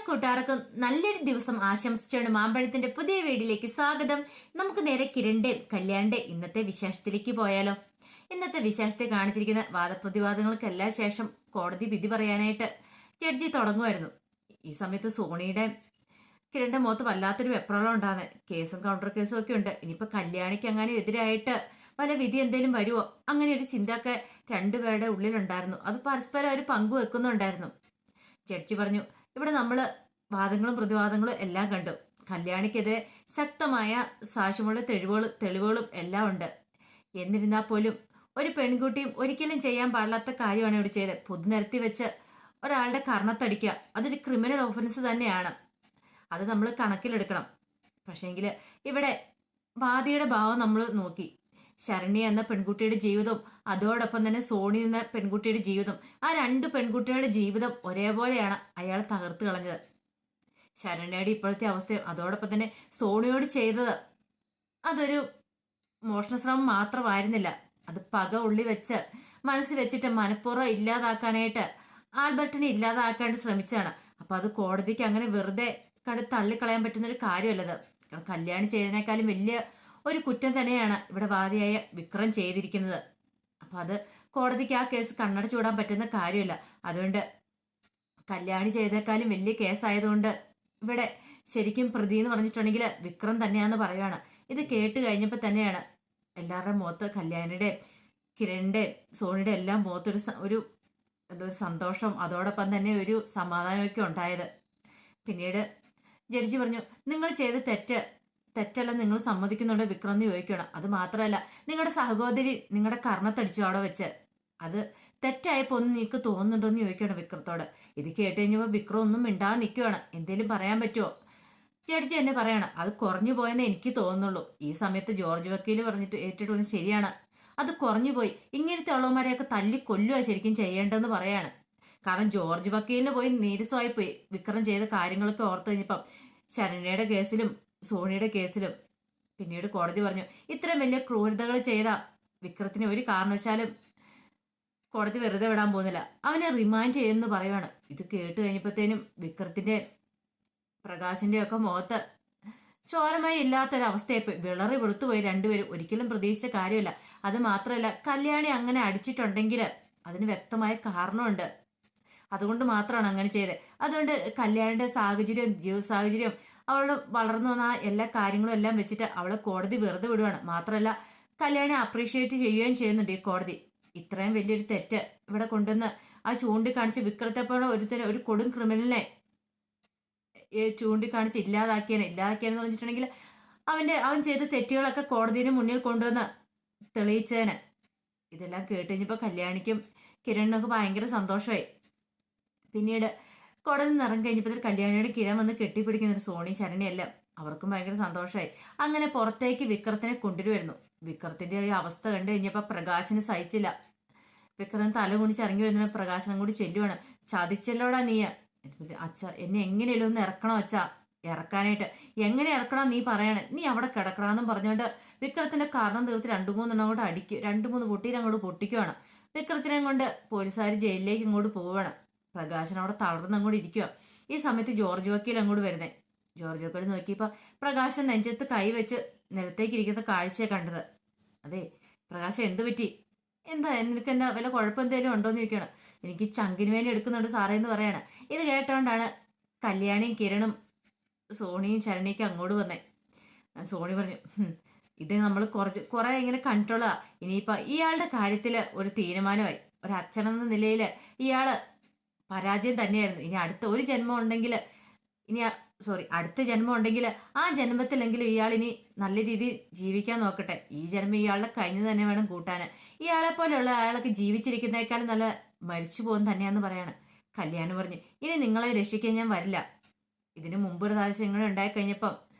കൂട്ടുകാർക്കും നല്ലൊരു ദിവസം ആശംസിച്ചാണ് മാമ്പഴത്തിന്റെ പുതിയ വീഡിയോയിലേക്ക് സ്വാഗതം. നമുക്ക് നേരെ കിരണിന്റെയും കല്യാണിന്റെ ഇന്നത്തെ വിശേഷത്തിലേക്ക് പോയാലോ. ഇന്നത്തെ വിശേഷത്തെ കാണിച്ചിരിക്കുന്ന വാദപ്രതിവാദങ്ങൾക്കെല്ലാം ശേഷം കോടതി വിധി പറയാനായിട്ട് ജഡ്ജി തുടങ്ങുമായിരുന്നു. ഈ സമയത്ത് സോണിയുടെ കിരണിന്റെ മുഖത്ത് വല്ലാത്തൊരു വെപ്രാളം ഉണ്ടാകുന്നത്. കേസും കൗണ്ടർ കേസും ഒക്കെ ഉണ്ട്. ഇനിയിപ്പോ കല്യാണിക്ക് അങ്ങനെ എതിരായിട്ട് വല്ല വിധി എന്തേലും വരുമോ, അങ്ങനെ ഒരു ചിന്തയൊക്കെ രണ്ടുപേരുടെ ഉള്ളിലുണ്ടായിരുന്നു. അത് പരസ്പരം അവർ പങ്കുവെക്കുന്നുണ്ടായിരുന്നു. ജഡ്ജി പറഞ്ഞു, ഇവിടെ നമ്മൾ വാദങ്ങളും പ്രതിവാദങ്ങളും എല്ലാം കണ്ടു. കല്യാണിക്കെതിരെ ശക്തമായ സാക്ഷ്യമുള്ള തെളിവുകളും എല്ലാം ഉണ്ട്. എന്നിരുന്നാൽ പോലും ഒരു പെൺകുട്ടിയും ഒരിക്കലും ചെയ്യാൻ പാടില്ലാത്ത കാര്യമാണ് ഇവിടെ ചെയ്തത്. പൊതുനിരത്തി വെച്ച് ഒരാളുടെ കർണത്തടിക്കുക, അതൊരു ക്രിമിനൽ ഓഫൻസ് തന്നെയാണ്. അത് നമ്മൾ കണക്കിലെടുക്കണം. പക്ഷേങ്കിൽ ഇവിടെ വാദിയുടെ ഭാവം നമ്മൾ നോക്കി. ശരണ്യ എന്ന പെൺകുട്ടിയുടെ ജീവിതവും അതോടൊപ്പം തന്നെ സോണി എന്ന പെൺകുട്ടിയുടെ ജീവിതം, ആ രണ്ട് പെൺകുട്ടികളുടെ ജീവിതം ഒരേപോലെയാണ് അയാൾ തകർത്ത് കളഞ്ഞത്. ശരണ്യയുടെ ഇപ്പോഴത്തെ അവസ്ഥയും അതോടൊപ്പം തന്നെ സോണിയോട് ചെയ്തത് അതൊരു മോഷണശ്രമം മാത്രമായിരുന്നില്ല. അത് പക ഉള്ളി വെച്ച് മനസ്സിൽ വെച്ചിട്ട് മനഃപൂർവ്വം ഇല്ലാതാക്കാനായിട്ട് ആൽബർട്ടിനെ ഇല്ലാതാക്കാണ്ട് ശ്രമിച്ചാണ്. അപ്പൊ അത് കോടതിക്ക് അങ്ങനെ വെറുതെ തള്ളിക്കളയാൻ പറ്റുന്നൊരു കാര്യമല്ലത്. കല്യാണി ചെയ്തതിനേക്കാളും വലിയ ഒരു കുറ്റം തന്നെയാണ് ഇവിടെ വാദിയായ വിക്രം ചെയ്തിരിക്കുന്നത്. അപ്പൊ അത് കോടതിക്ക് ആ കേസ് കണ്ണടച്ചു വിടാൻ പറ്റുന്ന കാര്യമില്ല. അതുകൊണ്ട് കല്യാണി ചെയ്തേക്കാളും വലിയ കേസായതുകൊണ്ട് ഇവിടെ ശരിക്കും പ്രതി എന്ന് പറഞ്ഞിട്ടുണ്ടെങ്കിൽ വിക്രം തന്നെയാന്ന് പറയുവാണ്. ഇത് കേട്ട് കഴിഞ്ഞപ്പോൾ തന്നെയാണ് എല്ലാവരുടെയും മുഖത്ത്, കല്യാണിയുടെ കിരണിന്റെ സോണിയുടെ എല്ലാം മുഖത്തൊരു എന്തോ ഒരു സന്തോഷം അതോടൊപ്പം തന്നെ ഒരു സമാധാനമൊക്കെ ഉണ്ടായത്. പിന്നീട് ജഡ്ജി പറഞ്ഞു, നിങ്ങൾ ചെയ്ത തെറ്റല്ല നിങ്ങൾ സമ്മതിക്കുന്നുണ്ടോ വിക്രം എന്ന് ചോദിക്കണം. അത് മാത്രമല്ല, നിങ്ങളുടെ സഹോദരി നിങ്ങളുടെ കർണത്തടിച്ചു അവിടെ വെച്ച്, അത് തെറ്റായപ്പോ ഒന്ന് നിങ്ങൾക്ക് തോന്നുന്നുണ്ടോ എന്ന് ചോദിക്കണം വിക്രത്തോട്. ഇത് കേട്ട് കഴിഞ്ഞപ്പോൾ വിക്രം ഒന്നും മിണ്ടാതെ നിൽക്കുവാണ്. എന്തേലും പറയാൻ പറ്റുമോ? ജഡ്ജി എന്നെ പറയണം, അത് കുറഞ്ഞു പോയെന്ന് എനിക്ക് തോന്നുന്നുള്ളൂ. ഈ സമയത്ത് ജോർജ് വക്കീൽ പറഞ്ഞിട്ട് ഏറ്റിട്ടുള്ള ശരിയാണ്, അത് കുറഞ്ഞു പോയി. ഇങ്ങനത്തെ ഉള്ളവന്മാരെയൊക്കെ തല്ലി കൊല്ലുക ശരിക്കും ചെയ്യേണ്ടതെന്ന് പറയാണ്. കാരണം ജോർജ് വക്കീലിന് പോയി നീരസമായി പോയി വിക്രം ചെയ്ത കാര്യങ്ങളൊക്കെ ഓർത്ത് കഴിഞ്ഞപ്പം ശരണ്യയുടെ കേസിലും സോണിയുടെ കേസിലും. പിന്നീട് കോടതി പറഞ്ഞു, ഇത്രയും വലിയ ക്രൂരതകൾ ചെയ്ത വിക്രത്തിനെ ഒരു കാരണവശാലും കോടതി വെറുതെ വിടാൻ പോകുന്നില്ല, അവനെ റിമാൻഡ് ചെയ്യുമെന്ന് പറയുവാണ്. ഇത് കേട്ട് കഴിഞ്ഞപ്പോഴത്തേനും വിക്രത്തിന്റെ പ്രകാശിന്റെ ഒക്കെ മുഖത്ത് ചോരമായി ഇല്ലാത്തൊരവസ്ഥയായിപ്പോയി. വിളറി വെളുത്തുപോയി രണ്ടുപേരും. ഒരിക്കലും പ്രതീക്ഷിച്ച കാര്യമില്ല. അത് മാത്രമല്ല, കല്യാണി അങ്ങനെ അടിച്ചിട്ടുണ്ടെങ്കിൽ അതിന് വ്യക്തമായ കാരണമുണ്ട്. അതുകൊണ്ട് മാത്രമാണ് അങ്ങനെ ചെയ്തത്. അതുകൊണ്ട് കല്യാണിന്റെ സാഹചര്യവും ജീവിത സാഹചര്യവും അവള് വളർന്നു വന്ന എല്ലാ കാര്യങ്ങളും എല്ലാം വെച്ചിട്ട് അവളെ കോടതി വെറുതെ വിടുവാണ്. മാത്രമല്ല, കല്യാണി അപ്രീഷിയേറ്റ് ചെയ്യുകയും ചെയ്യുന്നുണ്ട് ഈ കോടതി. ഇത്രയും വലിയൊരു തെറ്റ് ഇവിടെ കൊണ്ടുവന്ന് ആ ചൂണ്ടിക്കാണിച്ച് വിക്രത്തെ പോലെ ഒരു കൊടും ക്രിമിനലിനെ ചൂണ്ടിക്കാണിച്ച് ഇല്ലാതാക്കിയെന്ന് പറഞ്ഞിട്ടുണ്ടെങ്കിൽ അവൻ ചെയ്ത തെറ്റുകളൊക്കെ കോടതിയുടെ മുന്നിൽ കൊണ്ടുവന്ന് തെളിയിച്ചതിന്. ഇതെല്ലാം കേട്ട് കഴിഞ്ഞപ്പോൾ കല്യാണിക്കും കിരണിനൊക്കെ ഭയങ്കര സന്തോഷമായി. പിന്നീട് കോടതി നിറം കഴിഞ്ഞപ്പോൾ കല്യാണിയുടെ കിരൺ വന്ന് കെട്ടിപ്പിടിക്കുന്നൊരു സോണി ശരണിയെല്ലാം അവർക്കും ഭയങ്കര സന്തോഷമായി. അങ്ങനെ പുറത്തേക്ക് വിക്രത്തിനെ കൊണ്ടുവരുന്നു. വിക്രത്തിന്റെ ഈ അവസ്ഥ കണ്ടു കഴിഞ്ഞപ്പോൾ പ്രകാശന് സഹിച്ചില്ല. വിക്രം തല കുണിച്ച് ഇറങ്ങി വരുന്ന പ്രകാശനം കൂടി ചെല്ലുവാണ്. ചതിച്ചല്ലോടാ നീ, അച്ഛ എന്നെ എങ്ങനെയല്ലോ ഒന്ന് ഇറക്കണോ അച്ഛാ, ഇറക്കാനായിട്ട് എങ്ങനെ ഇറക്കണം നീ പറയണേ, നീ അവിടെ കിടക്കണമെന്നും പറഞ്ഞുകൊണ്ട് വിക്രത്തിന്റെ കാരണം തീർത്ത് 2-3 അങ്ങോട്ട് അടിക്കും. 2-3 പൊട്ടീരെ അങ്ങോട്ട് പൊട്ടിക്കുവാണ്. വിക്രത്തിനെ കൊണ്ട് പോലീസുകാർ ജയിലിലേക്ക് ഇങ്ങോട്ട് പോവുകയാണ്. പ്രകാശൻ അവിടെ തളർന്ന് അങ്ങോട്ട് ഇരിക്കുക. ഈ സമയത്ത് ജോർജ് വക്കീൽ അങ്ങോട്ട് വരുന്നേ. ജോർജ് വക്കീൽ നോക്കിയപ്പോ പ്രകാശൻ നെഞ്ചത്ത് കൈവച്ച് നിലത്തേക്ക് ഇരിക്കുന്ന കാഴ്ചയെ കണ്ടത്. അതെ പ്രകാശം, എന്ത് പറ്റി? എന്താ നിനക്ക് എന്താ വല്ല കുഴപ്പം എന്തെങ്കിലും ഉണ്ടോന്ന് ചോദിക്കണം. എനിക്ക് ചങ്കിന് വേണ്ടി എടുക്കുന്നുണ്ട് സാറേ എന്ന് പറയാണ്. ഇത് കേട്ടോണ്ടാണ് കല്യാണിയും കിരണും സോണിയും ശരണിയൊക്കെ അങ്ങോട്ട് വന്നേ. സോണി പറഞ്ഞു, ഇത് നമ്മൾ കുറെ ഇങ്ങനെ കണ്ടിട്ടുള്ളതാ. ഇനിയിപ്പോ ഇയാളുടെ കാര്യത്തില് ഒരു തീരുമാനമായി. ഒരു അച്ഛനെന്ന നിലയിൽ ഇയാള് പരാജയം തന്നെയായിരുന്നു. ഇനി അടുത്ത ജന്മം ഉണ്ടെങ്കിൽ ആ ജന്മത്തിലെങ്കിലും ഇയാൾ ഇനി നല്ല രീതിയിൽ ജീവിക്കാൻ നോക്കട്ടെ. ഈ ജന്മം ഇയാളുടെ കഴിഞ്ഞു തന്നെ വേണം കൂട്ടാന്. ഇയാളെ പോലെയുള്ള അയാളൊക്കെ ജീവിച്ചിരിക്കുന്നേക്കാളും നല്ല മരിച്ചു പോകുന്ന തന്നെയാന്ന് പറയാണ്. കല്യാണി പറഞ്ഞു, ഇനി നിങ്ങളെ രക്ഷിക്കാൻ ഞാൻ വരില്ല. ഇതിനു മുമ്പ് ഒരു പ്രാവശ്യം ഇങ്ങനെ ഉണ്ടായി കഴിഞ്ഞപ്പം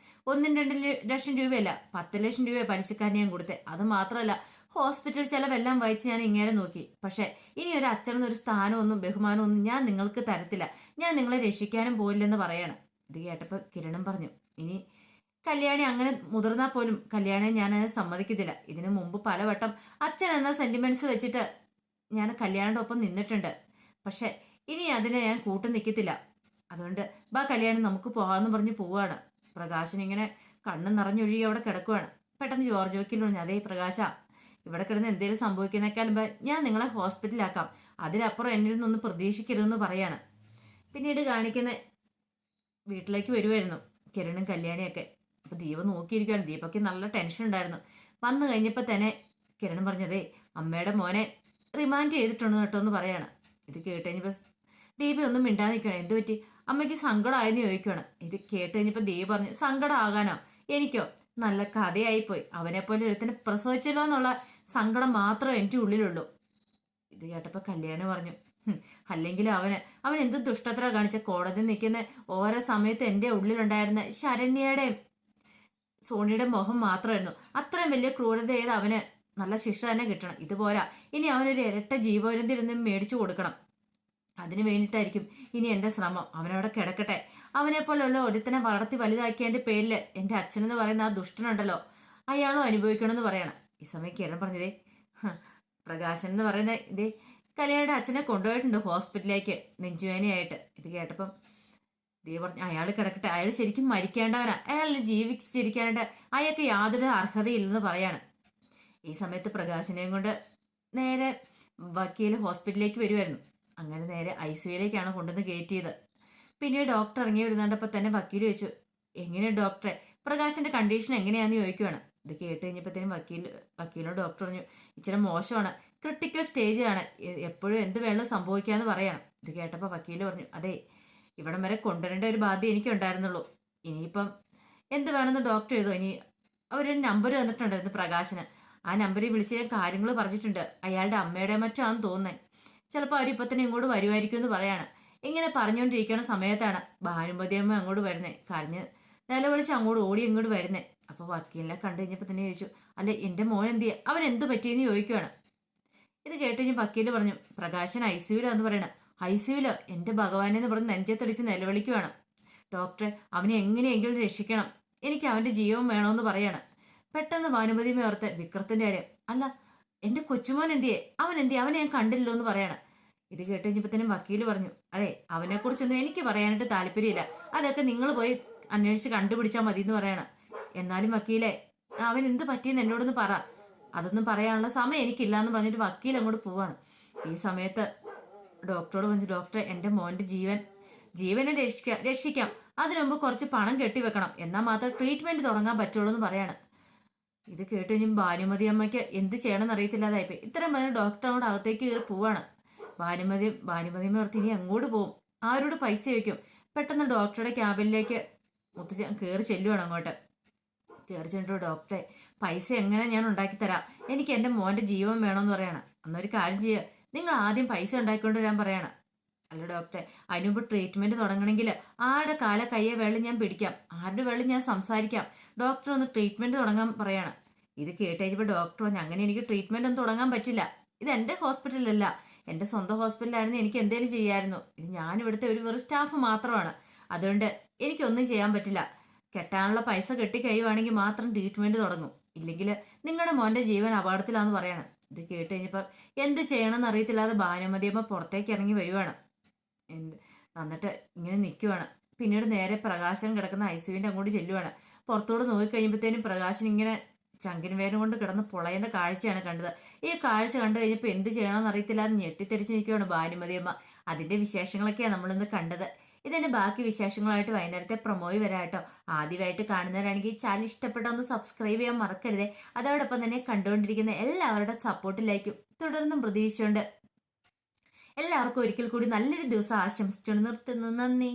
1-2 ലക്ഷം രൂപയല്ല 10 ലക്ഷം രൂപ പലിശക്കാരനെ ഞാൻ കൊടുത്തേ. അത് മാത്രമല്ല, ഹോസ്പിറ്റൽ ചെലവെല്ലാം വഹിച്ച് ഞാൻ ഇങ്ങനെ നോക്കി. പക്ഷെ ഇനി ഒരു അച്ഛനൊരു സ്ഥാനമൊന്നും ബഹുമാനമൊന്നും ഞാൻ നിങ്ങൾക്ക് തരത്തില്ല. ഞാൻ നിങ്ങളെ രക്ഷിക്കാനും പോയില്ലെന്ന് പറയാണ്. ഇത് കേട്ടപ്പോൾ കിരണും പറഞ്ഞു, ഇനി കല്യാണി അങ്ങനെ മുതിർന്നാൽ പോലും കല്യാണിയെ ഞാൻ സമ്മതിക്കത്തില്ല. ഇതിനു മുമ്പ് പലവട്ടം അച്ഛൻ എന്ന സെന്റിമെന്റ്സ് വെച്ചിട്ട് ഞാൻ കല്യാണിയുടെ ഒപ്പം നിന്നിട്ടുണ്ട്. പക്ഷെ ഇനി അതിനെ ഞാൻ കൂട്ടു നിൽക്കത്തില്ല. അതുകൊണ്ട് ബാ കല്യാണം നമുക്ക് പോകാമെന്ന് പറഞ്ഞ് പോവാണ്. പ്രകാശൻ ഇങ്ങനെ കണ്ണ് നിറഞ്ഞൊഴുകി അവിടെ കിടക്കുവാണ്. പെട്ടെന്ന് ജോർജ് വക്കീൽ പറഞ്ഞു, അതേ പ്രകാശ, ഇവിടെ കിടന്ന് എന്തെങ്കിലും സംഭവിക്കുന്നേക്കാളും ഞാൻ നിങ്ങളെ ഹോസ്പിറ്റലാക്കാം, അതിലപ്പുറം എന്നിൽ നിന്നൊന്നും പ്രതീക്ഷിക്കരുതെന്ന് പറയാണ്. പിന്നീട് കാണിക്കുന്ന വീട്ടിലേക്ക് വരുമായിരുന്നു കിരണും കല്യാണിയൊക്കെ. അപ്പൊ ദീപ നോക്കിയിരിക്കുകയാണ്. ദീപയ്ക്ക് നല്ല ടെൻഷൻ ഉണ്ടായിരുന്നു. വന്നു കഴിഞ്ഞപ്പോൾ തന്നെ കിരൺ പറഞ്ഞതേ അമ്മയുടെ മോനെ റിമാൻഡ് ചെയ്തിട്ടുണ്ട് കേട്ടോ എന്ന് പറയാണ്. ഇത് കേട്ട് കഴിഞ്ഞപ്പോൾ ദീപ ഒന്നും മിണ്ടാതെ നിൽക്കണം. എന്ത് പറ്റി അമ്മയ്ക്ക് സങ്കടമായെന്ന് ചോദിക്കുകയാണ്. ഇത് കേട്ട് കഴിഞ്ഞപ്പോൾ ദീപ പറഞ്ഞു, സങ്കടം ആകാനോ, എനിക്കോ നല്ല കഥയായിപ്പോയി, അവനെപ്പോലെ ഒരുത്തിനെ പ്രസവിച്ചല്ലോ എന്നുള്ള സങ്കടം മാത്രമേ എൻ്റെ ഉള്ളിലുള്ളൂ. ഇത് കേട്ടപ്പോൾ കല്യാണി പറഞ്ഞു, അല്ലെങ്കിൽ അവൻ എന്ത് ദുഷ്ടത്ര കാണിച്ച, കോടതി നിൽക്കുന്ന ഓരോ സമയത്ത് എൻ്റെ ഉള്ളിലുണ്ടായിരുന്ന ശരണ്യയുടെയും സോണിയുടെ മുഖം മാത്രമായിരുന്നു. അത്രയും വലിയ ക്രൂരത ചെയ്ത് അവന് നല്ല ശിക്ഷ തന്നെ കിട്ടണം. ഇതുപോരാ, ഇനി അവനൊരു ഇരട്ട ജീവപര്യന്തം മേടിച്ചു കൊടുക്കണം. അതിന് വേണ്ടിയിട്ടായിരിക്കും ഇനി എൻ്റെ ശ്രമം. അവനവിടെ കിടക്കട്ടെ. അവനെ പോലെയുള്ള ഒരുത്തനെ വളർത്തി വലുതാക്കിയതിൻ്റെ പേരിൽ എൻ്റെ അച്ഛനെന്ന് പറയുന്ന ആ ദുഷ്ടനുണ്ടല്ലോ, അയാളും അനുഭവിക്കണമെന്ന് പറയണം. ഈ സമയം കിരൺ പറഞ്ഞതേ പ്രകാശൻ എന്ന് പറയുന്ന ഇതേ കല്യാണിയുടെ അച്ഛനെ കൊണ്ടുപോയിട്ടുണ്ട് ഹോസ്പിറ്റലിലേക്ക് നെഞ്ചുവേനയായിട്ട്. ഇത് കേട്ടപ്പം ദേ പറഞ്ഞു, അയാൾ കിടക്കട്ടെ, അയാൾ ശരിക്കും മരിക്കേണ്ടവനാ, അയാൾ ജീവിച്ചിരിക്കാനായിട്ട് അയാൾക്ക് യാതൊരു അർഹതയില്ലെന്ന് പറയാണ്. ഈ സമയത്ത് പ്രകാശിനെയും കൊണ്ട് നേരെ വക്കീൽ ഹോസ്പിറ്റലിലേക്ക് വരുമായിരുന്നു. അങ്ങനെ നേരെ ICUയിലേക്കാണ് കൊണ്ടുവന്ന് കയറ്റിയത്. പിന്നെ ഡോക്ടർ ഇറങ്ങി വരുന്നുണ്ടപ്പോൾ തന്നെ വക്കീൽ ചോദിച്ചു, എങ്ങനെയാണ് ഡോക്ടറെ പ്രകാശിന്റെ കണ്ടീഷൻ എങ്ങനെയാന്ന് ചോദിക്കുവാണ്. ഇത് കേട്ട് കഴിഞ്ഞപ്പോഴത്തേനും വക്കീലിനോട് ഡോക്ടർ പറഞ്ഞു, ഇച്ചിരി മോശമാണ്, ക്രിട്ടിക്കൽ സ്റ്റേജിലാണ്, എപ്പോഴും എന്ത് വേണം സംഭവിക്കാന്ന് പറയണം. ഇത് കേട്ടപ്പോൾ വക്കീൽ പറഞ്ഞു, അതെ ഇവിടം വരെ കൊണ്ടുവരേണ്ട ഒരു ബാധ്യത എനിക്കുണ്ടായിരുന്നുള്ളൂ, ഇനിയിപ്പം എന്ത് വേണമെന്ന് ഡോക്ടർ ചെയ്തോ. ഇനി അവരൊരു നമ്പർ തന്നിട്ടുണ്ടായിരുന്നു പ്രകാശന്, ആ നമ്പറിൽ വിളിച്ച് ഞാൻ കാര്യങ്ങൾ പറഞ്ഞിട്ടുണ്ട്, അയാളുടെ അമ്മയുടെ മറ്റോ ആണെന്ന് തോന്നുന്നത്, ചിലപ്പോൾ അവരിപ്പോൾ തന്നെ ഇങ്ങോട്ട് വരുമായിരിക്കും എന്ന് പറയാണ്. ഇങ്ങനെ പറഞ്ഞുകൊണ്ടിരിക്കുന്ന സമയത്താണ് ഭാനുമതി അമ്മ അങ്ങോട്ട് വരുന്നത്. കരഞ്ഞ് നിലവിളിച്ച് അങ്ങോട്ട് ഓടി ഇങ്ങോട്ട് വരുന്നത്. അപ്പോൾ വക്കീലിനെ കണ്ടു കഴിഞ്ഞപ്പോൾ തന്നെ ചോദിച്ചു, അല്ലെ എൻ്റെ മോൻ എന്ത് ചെയ്യുക, അവൻ എന്ത് പറ്റിയെന്ന് ചോദിക്കുവാണ്. ഇത് കേട്ട് കഴിഞ്ഞ് വക്കീൽ പറഞ്ഞു, പ്രകാശൻ ICUലാന്ന് പറയണം. ICUലോ, എൻ്റെ ഭഗവാനെന്ന് പറഞ്ഞ് നെഞ്ചത്തടിച്ച് നിലവിളിക്കുവാണ്. ഡോക്ടറെ അവനെ എങ്ങനെയെങ്കിലും രക്ഷിക്കണം, എനിക്ക് അവൻ്റെ ജീവൻ വേണമെന്ന് പറയാണ്. പെട്ടെന്ന് ഭാനുമതി ഓർത്ത് വിക്രത്തിൻ്റെ കാര്യം, അല്ല എൻ്റെ കൊച്ചുമോൻ എന്തിയെ, അവനെ ഞാൻ കണ്ടില്ലോ എന്ന് പറയാണ്. ഇത് കേട്ട് കഴിഞ്ഞപ്പോഴത്തേനും വക്കീൽ പറഞ്ഞു, അതെ അവനെക്കുറിച്ചൊന്നും എനിക്ക് പറയാനായിട്ട് താല്പര്യമില്ല, അതൊക്കെ നിങ്ങൾ പോയി അന്വേഷിച്ച് കണ്ടുപിടിച്ചാൽ മതി എന്ന് പറയണം. എന്നാലും വക്കീലെ അവൻ എന്ത് പറ്റിയെന്ന് എന്നോടൊന്ന് പറ, അതൊന്നും പറയാനുള്ള സമയം എനിക്കില്ല എന്ന് പറഞ്ഞിട്ട് വക്കീൽ അങ്ങോട്ട് പോവാണ്. ഈ സമയത്ത് ഡോക്ടറോട് പറഞ്ഞു, ഡോക്ടറെ എൻ്റെ മോൻ്റെ ജീവനെ രക്ഷിക്കാം, അതിനു മുമ്പ് കുറച്ച് പണം കെട്ടിവെക്കണം, എന്നാൽ മാത്രം ട്രീറ്റ്മെൻറ്റ് തുടങ്ങാൻ പറ്റുള്ളൂ എന്ന് പറയാണ്. ഇത് കേട്ട് കഴിഞ്ഞും ഭാനുമതി അമ്മയ്ക്ക് എന്ത് ചെയ്യണമെന്ന് അറിയത്തില്ലാതായിപ്പോയി. ഇത്രയും പറഞ്ഞ് ഡോക്ടറോട് അകത്തേക്ക് കയറി പോവാണ്. ഭാനുമതി ഓർത്ത് ഇനി അങ്ങോട്ട് പോവും, ആരോട് പൈസ വയ്ക്കും. പെട്ടെന്ന് ഡോക്ടറുടെ ക്യാബിനിലേക്ക് മുത്തച്ഛൻ കയറി ചെല്ലുവാണ്. അങ്ങോട്ട് കയറി ചെന്നിട്ട്, ഡോക്ടറെ പൈസ എങ്ങനെ ഞാൻ ഉണ്ടാക്കി തരാം, എനിക്ക് എൻ്റെ മോൻ്റെ ജീവൻ വേണമെന്ന് പറയണം. അന്നൊരു കാര്യം ചെയ്യുക, നിങ്ങൾ ആദ്യം പൈസ ഉണ്ടാക്കിക്കൊണ്ട് വരാൻ പറയണം. അല്ല ഡോക്ടറെ, അതിനുമുമ്പ് ട്രീറ്റ്മെൻറ്റ് തുടങ്ങണമെങ്കിൽ ആരുടെ കയ്യെ വേളം ഞാൻ പിടിക്കാം, ആരുടെ വേളം ഞാൻ സംസാരിക്കാം, ഡോക്ടർ ഒന്ന് ട്രീറ്റ്മെൻറ്റ് തുടങ്ങാൻ പറയണം. ഇത് കേട്ട് കഴിഞ്ഞപ്പോൾ ഡോക്ടർ പറഞ്ഞു, അങ്ങനെ എനിക്ക് ട്രീറ്റ്മെൻറ്റ് ഒന്നും തുടങ്ങാൻ പറ്റില്ല, ഇത് എൻ്റെ ഹോസ്പിറ്റലല്ല, എൻ്റെ സ്വന്തം ഹോസ്പിറ്റലായിരുന്നു, എനിക്ക് എന്തെങ്കിലും ചെയ്യായിരുന്നു, ഇത് ഞാൻ ഇവിടുത്തെ ഒരു വെറും സ്റ്റാഫ് മാത്രമാണ്, അതുകൊണ്ട് എനിക്കൊന്നും ചെയ്യാൻ പറ്റില്ല, കെട്ടാനുള്ള പൈസ കെട്ടി കഴിയുവാണെങ്കിൽ മാത്രം ട്രീറ്റ്മെൻറ്റ് തുടങ്ങും, ഇല്ലെങ്കിൽ നിങ്ങളുടെ മോൻ്റെ ജീവൻ അപകടത്തിലാണെന്ന് പറയണം. ഇത് കേട്ട് കഴിഞ്ഞപ്പോൾ എന്ത് ചെയ്യണമെന്ന് അറിയത്തില്ലാതെ ഭാനുമതിയമ്മ പുറത്തേക്ക് ഇറങ്ങി വരുവാണ്. എന്നിട്ട് ഇങ്ങനെ നിൽക്കുവാണ്. പിന്നീട് നേരെ പ്രകാശൻ കിടക്കുന്ന ICUവിൻ്റെ അങ്ങോട്ട് ചെല്ലുവാണ്. പുറത്തോട് നോക്കിക്കഴിയുമ്പോഴത്തേനും പ്രകാശൻ ഇങ്ങനെ ചങ്കിന് വേദന കൊണ്ട് കിടന്ന് പൊളയുന്ന കാഴ്ചയാണ് കണ്ടത്. ഈ കാഴ്ച കണ്ടു കഴിഞ്ഞപ്പോൾ എന്ത് ചെയ്യണമെന്ന് അറിയത്തില്ലാതെ ഞെട്ടിത്തെറിച്ച് നിൽക്കുകയാണ് ഭാനുമതിയമ്മ. അതിൻ്റെ വിശേഷങ്ങളൊക്കെയാണ് നമ്മളിന്ന് കണ്ടത്. ഇതിൻ്റെ ബാക്കി വിശേഷങ്ങളായിട്ട് വൈകുന്നേരത്തെ പ്രൊമോയിൽ വരാം കേട്ടോ. ആദ്യമായിട്ട് കാണുന്നവരാണെങ്കിൽ ചാനൽ ഇഷ്ടപ്പെട്ട ഒന്ന് സബ്സ്ക്രൈബ് ചെയ്യാൻ മറക്കരുതേ. അതോടൊപ്പം തന്നെ കണ്ടുകൊണ്ടിരിക്കുന്ന എല്ലാവരുടെ സപ്പോർട്ടിലേക്കും തുടർന്നും പ്രതീക്ഷയുണ്ട്. എല്ലാവർക്കും ഒരിക്കൽ കൂടി നല്ലൊരു ദിവസം ആശംസിച്ചുകൊണ്ട് നിർത്തുന്നു. നന്ദി.